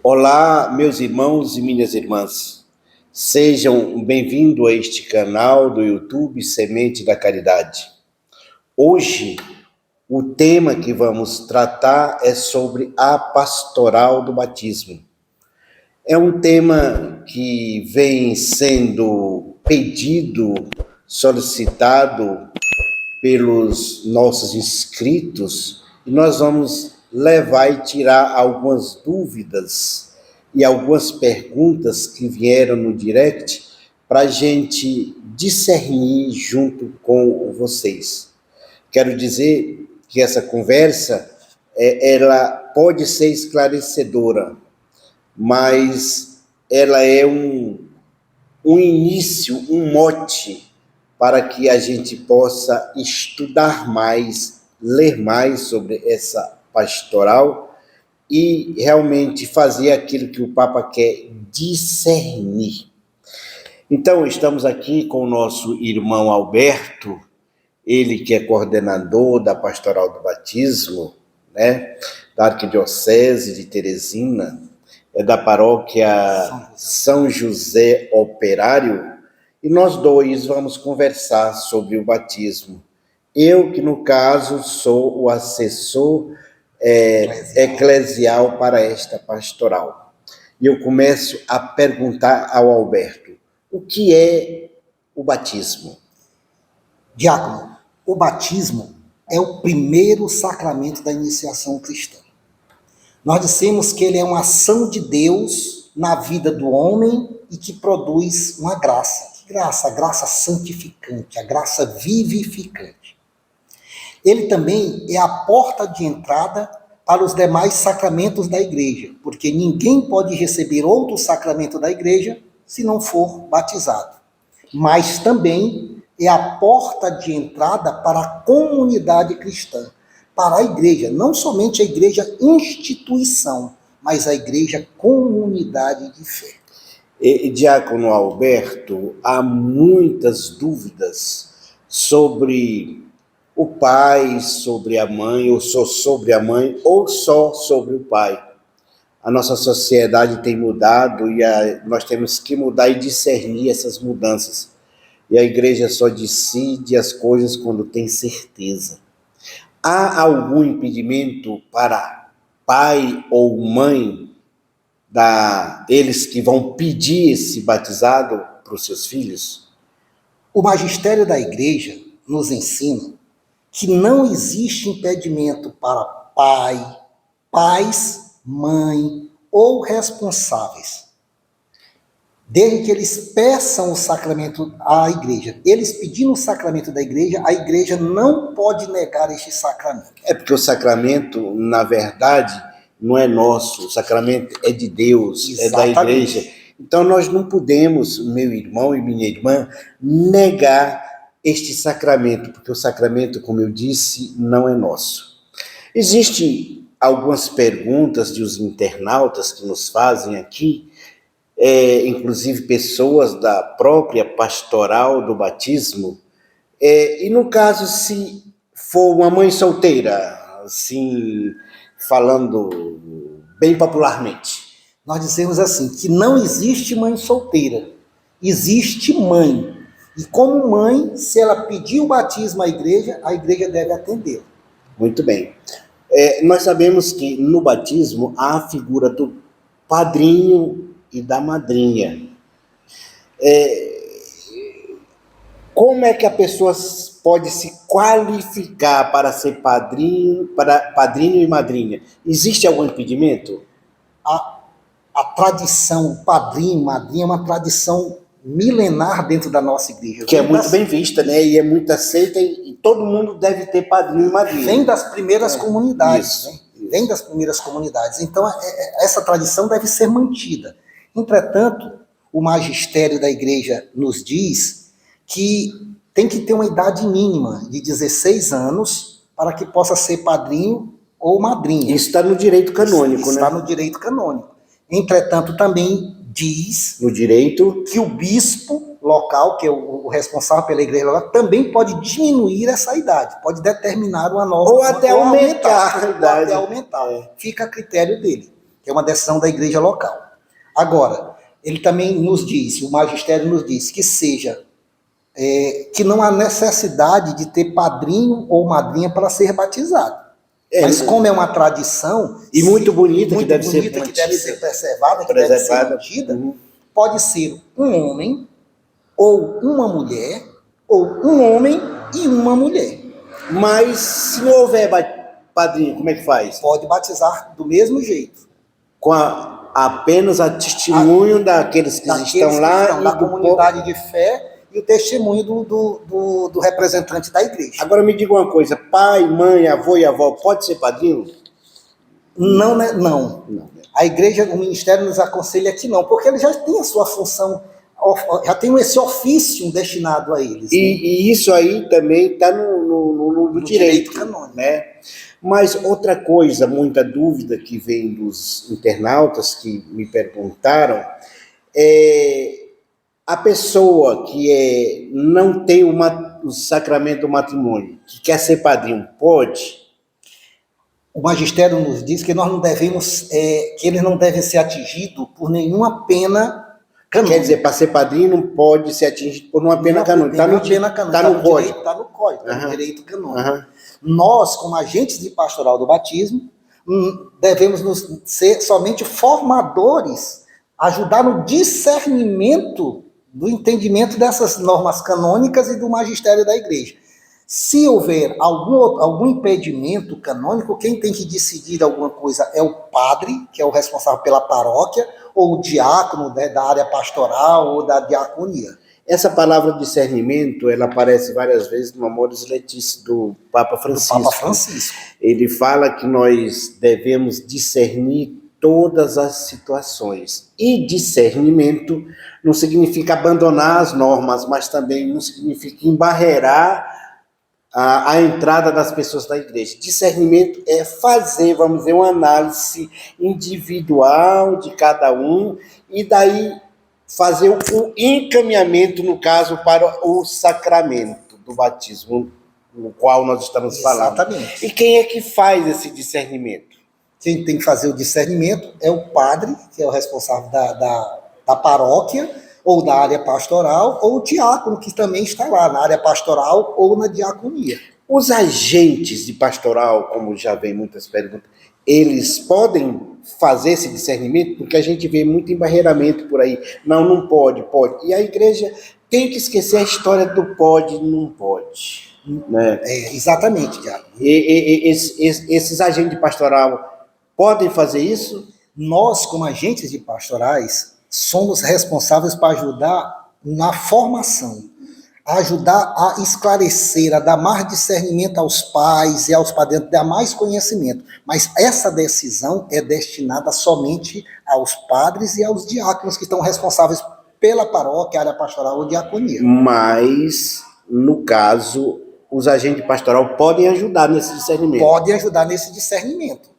Olá, meus irmãos e minhas irmãs. Sejam bem-vindos a este canal do YouTube Semente da Caridade. Hoje, o tema que vamos tratar é sobre a pastoral do batismo. É um tema que vem sendo pedido, solicitado pelos nossos inscritos e nós vamos levar e tirar algumas dúvidas e algumas perguntas que vieram no direct para a gente discernir junto com vocês. Quero dizer que essa conversa ela pode ser esclarecedora, mas ela é um início, um mote para que a gente possa estudar mais, ler mais sobre essa pastoral e realmente fazer aquilo que o Papa quer, discernir. Então, estamos aqui com o nosso irmão Alberto, ele que é coordenador da Pastoral do Batismo, né, da Arquidiocese de Teresina, é da paróquia São José Operário, e nós dois vamos conversar sobre o batismo. Eu, que no caso sou o assessor eclesial para esta pastoral. E eu começo a perguntar ao Alberto, o que é o batismo? Diácono, o batismo é o primeiro sacramento da iniciação cristã. Nós dissemos que ele é uma ação de Deus na vida do homem e que produz uma graça. Que graça? A graça santificante, a graça vivificante. Ele também é a porta de entrada para os demais sacramentos da igreja, porque ninguém pode receber outro sacramento da igreja se não for batizado. Mas também é a porta de entrada para a comunidade cristã, para a igreja, não somente a igreja instituição, mas a igreja comunidade de fé. Diácono Alberto, há muitas dúvidas sobre o pai, sobre a mãe, ou só sobre a mãe, ou só sobre o pai. A nossa sociedade tem mudado e nós temos que mudar e discernir essas mudanças. E a igreja só decide as coisas quando tem certeza. Há algum impedimento para pai ou mãe eles que vão pedir esse batizado para os seus filhos? O magistério da igreja nos ensina que não existe impedimento para pai, pais, mãe ou responsáveis, desde que eles peçam o sacramento à igreja. Eles pedindo o sacramento da igreja, a igreja não pode negar este sacramento. É porque o sacramento, na verdade, não é nosso, o sacramento é de Deus, Exatamente. É da igreja. Então nós não podemos, meu irmão e minha irmã, negar este sacramento, porque o sacramento, como eu disse, não é nosso. Existem algumas perguntas de os internautas que nos fazem aqui, inclusive pessoas da própria pastoral do batismo, e no caso, se for uma mãe solteira, assim, falando bem popularmente. Nós dizemos assim, que não existe mãe solteira, existe mãe. E como mãe, se ela pedir o batismo à igreja deve atender. Muito bem. Nós sabemos que no batismo há a figura do padrinho e da madrinha. Como é que a pessoa pode se qualificar para ser padrinho e madrinha? Existe algum impedimento? A tradição, o padrinho e madrinha é uma tradição milenar dentro da nossa igreja. Que é muito bem vista, né? E é muito aceita e todo mundo deve ter padrinho e madrinha. Vem das primeiras comunidades. Né? Vem das primeiras comunidades. Então, essa tradição deve ser mantida. Entretanto, o magistério da igreja nos diz que tem que ter uma idade mínima de 16 anos para que possa ser padrinho ou madrinha. Isso está no direito canônico, né? Está no direito canônico. Entretanto, também diz no direito que o bispo local, que é o responsável pela igreja local, também pode diminuir essa idade, pode determinar uma nova... Ou até aumentar a idade. Ou até aumentar. Fica a critério dele. que é uma decisão da igreja local. Agora, ele também nos diz, o magistério nos diz, que não há necessidade de ter padrinho ou madrinha para ser batizado. Mas como é uma tradição... E muito bonita, que deve ser preservada, que deve ser mantida, pode ser um homem, ou uma mulher, ou um homem e uma mulher. Mas se não houver padrinho, como é que faz? Pode batizar do mesmo jeito. Com apenas a testemunho daqueles que estão lá. Da comunidade de fé e o testemunho do representante da igreja. Agora me diga uma coisa, pai, mãe, avô e avó, pode ser padrinho? Não, né? Não. A igreja, o ministério nos aconselha que não, porque ele já tem a sua função, já tem esse ofício destinado a eles. E isso aí também está no direito canônico, né? Mas outra coisa, muita dúvida que vem dos internautas que me perguntaram, a pessoa que não tem o sacramento do matrimônio, que quer ser padrinho, pode? O magistério nos diz que nós não devemos, que eles não devem ser atingidos por nenhuma pena canônica. Quer dizer, para ser padrinho não pode ser atingido por uma pena canônica. Está no código. Está no código, está no direito canônico. Nós, como agentes de pastoral do batismo, devemos ser somente formadores, ajudar no discernimento do entendimento dessas normas canônicas e do magistério da igreja. Se houver algum impedimento canônico, quem tem que decidir alguma coisa é o padre, que é o responsável pela paróquia, ou o diácono da área pastoral ou da diaconia. Essa palavra discernimento, ela aparece várias vezes no Amoris Laetitia do Papa Francisco. Ele fala que nós devemos discernir todas as situações. E discernimento não significa abandonar as normas, mas também não significa embarrear a entrada das pessoas da igreja. Discernimento é fazer, vamos dizer, uma análise individual de cada um e daí fazer o encaminhamento, no caso, para o sacramento do batismo, no qual nós estamos falando. Exatamente. E quem é que faz esse discernimento? Quem tem que fazer o discernimento é o padre, que é o responsável da paróquia, ou da área pastoral, ou o diácono, que também está lá, na área pastoral ou na diaconia. Os agentes de pastoral, como já vem muitas perguntas, eles podem fazer esse discernimento? Porque a gente vê muito embarreiramento por aí. Não pode, pode. E a igreja tem que esquecer a história do pode e não pode. Né? Exatamente, Tiago. Esses agentes de pastoral podem fazer isso? Nós, como agentes de pastorais, somos responsáveis para ajudar na formação, ajudar a esclarecer, a dar mais discernimento aos pais e aos padrinhos, dar mais conhecimento. Mas essa decisão é destinada somente aos padres e aos diáconos que estão responsáveis pela paróquia, área pastoral ou diaconia. Mas, no caso, os agentes pastoral podem ajudar nesse discernimento? Podem ajudar nesse discernimento.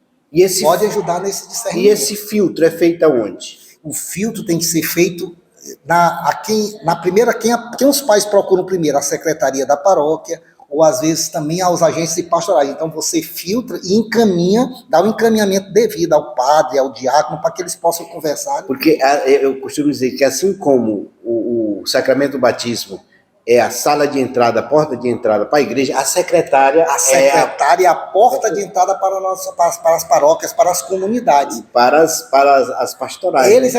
Pode ajudar nesse discernimento. E esse filtro é feito aonde? O filtro tem que ser feito quem os pais procuram primeiro, a secretaria da paróquia, ou às vezes também aos agentes de pastorais. Então você filtra e encaminha, dá o encaminhamento devido ao padre, ao diácono, para que eles possam conversar. Porque eu costumo dizer que assim como o sacramento do batismo é a sala de entrada, a porta de entrada para a igreja, a secretária é a porta de entrada para as paróquias, para as comunidades. Para as pastorais. Eles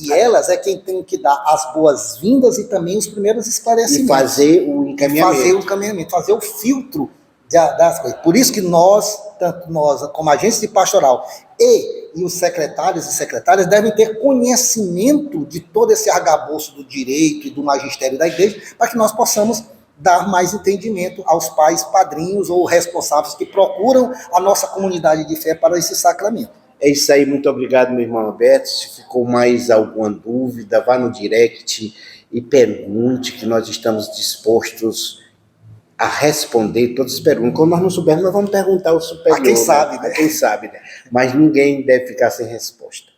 e elas é quem tem que dar as boas-vindas e também os primeiros esclarecimentos. E fazer o encaminhamento. Fazer o filtro das coisas. Por isso que tanto nós como agentes de pastoral e os secretários e secretárias devem ter conhecimento de todo esse arcabouço do direito e do magistério da igreja, para que nós possamos dar mais entendimento aos pais, padrinhos ou responsáveis que procuram a nossa comunidade de fé para esse sacramento. É isso aí, muito obrigado, meu irmão Alberto. Se ficou mais alguma dúvida, vá no direct e pergunte, que nós estamos dispostos a responder todas as perguntas. Quando nós não soubermos, nós vamos perguntar ao superior. A quem sabe, né? A quem sabe, né? Mas ninguém deve ficar sem resposta.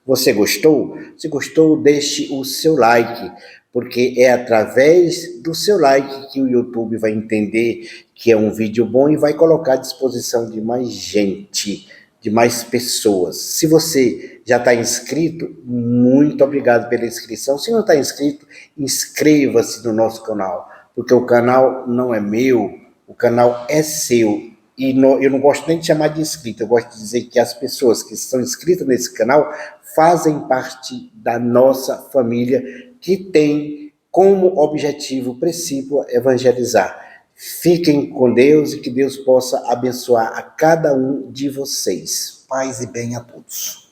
Você gostou? Se gostou, deixe o seu like, porque é através do seu like que o YouTube vai entender que é um vídeo bom e vai colocar à disposição de mais gente de mais pessoas. Se você já está inscrito, muito obrigado pela inscrição. Se não está inscrito, inscreva-se no nosso canal, porque o canal não é meu, o canal é seu. E eu não gosto nem de chamar de inscrito, eu gosto de dizer que as pessoas que estão inscritas nesse canal fazem parte da nossa família, que tem como objetivo, princípio, evangelizar. Fiquem com Deus e que Deus possa abençoar a cada um de vocês. Paz e bem a todos.